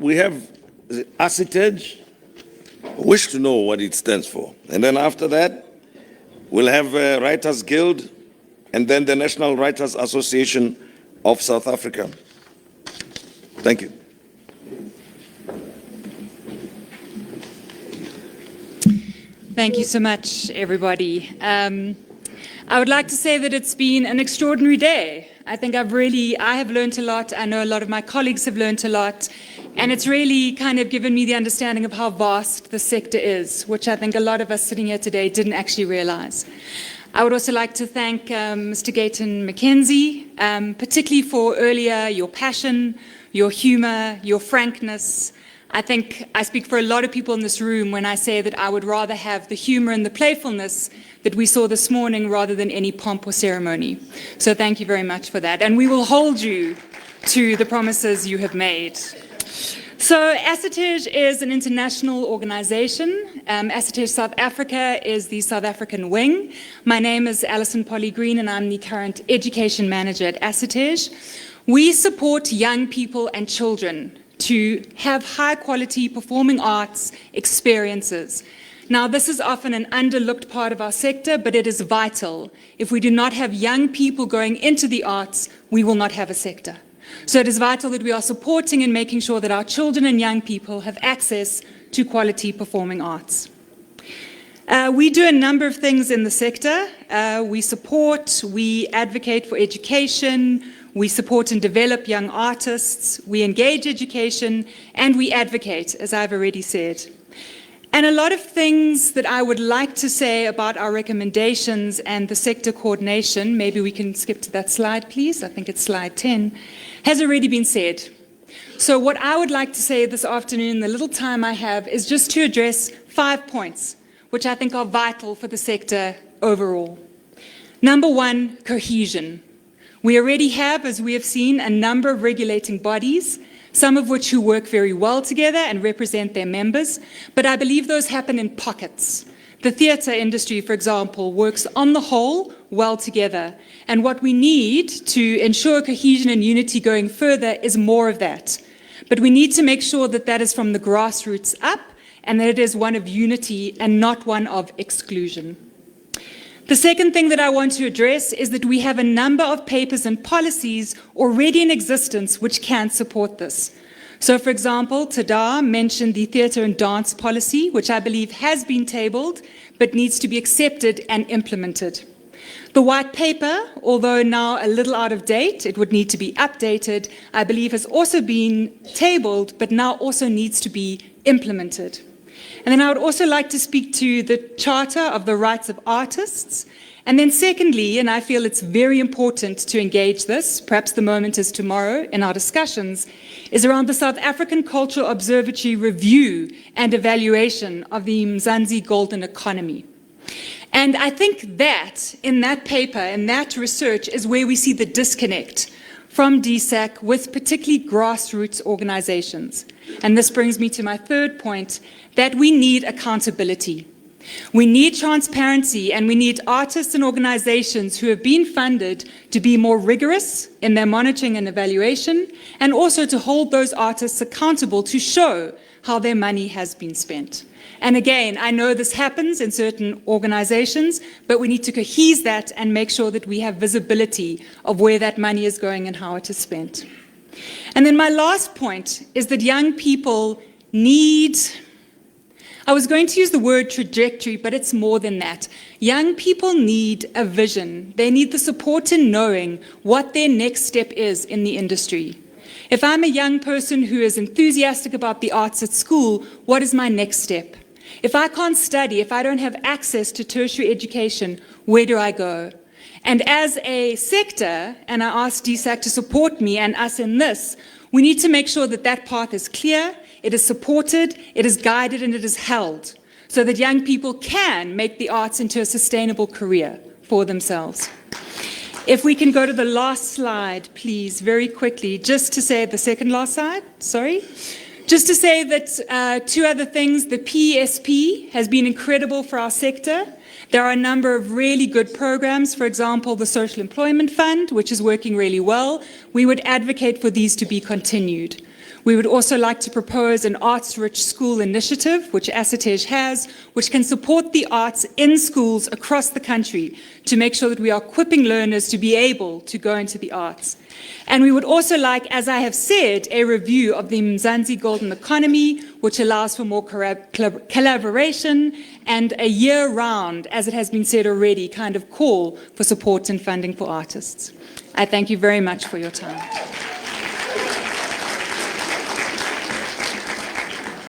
we have ASSITEJ. Wish to know what it stands for. And then after that, we'll have Writers Guild, and then the National Writers Association of South Africa. Thank you. Thank you so much, everybody. I would like to say that it's been an extraordinary day. I think I have learned a lot. I know a lot of my colleagues have learned a lot. And it's really kind of given me the understanding of how vast the sector is, which I think a lot of us sitting here today didn't actually realize. I would also like to thank Mr. Gayton McKenzie, particularly for earlier your passion, your humor, your frankness. I think I speak for a lot of people in this room when I say that I would rather have the humor and the playfulness that we saw this morning rather than any pomp or ceremony. So thank you very much for that. And we will hold you to the promises you have made. So ASSITEJ is an international organization. ASSITEJ South Africa is the South African wing. My name is Alison Green and I'm the current Education Manager at ASSITEJ. We support young people and children to have high quality performing arts experiences. Now, this is often an underlooked part of our sector, but it is vital. If we do not have young people going into the arts, we will not have a sector. So it is vital that we are supporting and making sure that our children and young people have access to quality performing arts. We do a number of things in the sector. We support, we advocate for education, we support and develop young artists, we engage education, and we advocate, as I've already said. And a lot of things that I would like to say about our recommendations and the sector coordination, maybe we can skip to that slide, please. I think it's slide 10, has already been said. So what I would like to say this afternoon, the little time I have, is just to address 5 points, which I think are vital for the sector overall. Number one, cohesion. We already have, as we have seen, a number of regulating bodies, some of which who work very well together and represent their members, but I believe those happen in pockets. The theatre industry, for example, works on the whole well together, and what we need to ensure cohesion and unity going further is more of that. But we need to make sure that that is from the grassroots up, and that it is one of unity and not one of exclusion. The second thing that I want to address is that we have a number of papers and policies already in existence which can support this. So, for example, Tada mentioned the theatre and dance policy, which I believe has been tabled, but needs to be accepted and implemented. The white paper, although now a little out of date, it would need to be updated, I believe has also been tabled, but now also needs to be implemented. And then I would also like to speak to the Charter of the Rights of Artists. And then secondly, and I feel it's very important to engage this, perhaps the moment is tomorrow in our discussions, is around the South African Cultural Observatory review and evaluation of the Mzansi Golden Economy. And I think that in that paper, in that research, is where we see the disconnect from DSAC with particularly grassroots organizations. And this brings me to my third point, that we need accountability. We need transparency, and we need artists and organizations who have been funded to be more rigorous in their monitoring and evaluation, and also to hold those artists accountable to show how their money has been spent. And again, I know this happens in certain organizations, but we need to cohese that and make sure that we have visibility of where that money is going and how it is spent. And then my last point is that young people need, I was going to use the word trajectory, but it's more than that. Young people need a vision. They need the support in knowing what their next step is in the industry. If I'm a young person who is enthusiastic about the arts at school, what is my next step? If I can't study, if I don't have access to tertiary education, where do I go? And as a sector, and I ask DSAC to support me and us in this, we need to make sure that that path is clear, it is supported, it is guided, and it is held, so that young people can make the arts into a sustainable career for themselves. If we can go to the last slide, please, very quickly, just to say the second last slide, sorry. Just to say that two other things, the PESP has been incredible for our sector. There are a number of really good programs, for example, the Social Employment Fund, which is working really well. We would advocate for these to be continued. We would also like to propose an arts-rich school initiative, which ASSITEJ has, which can support the arts in schools across the country to make sure that we are equipping learners to be able to go into the arts. And we would also like, as I have said, a review of the Mzansi Golden Economy, which allows for more collaboration and a year-round, as it has been said already, kind of call for support and funding for artists. I thank you very much for your time.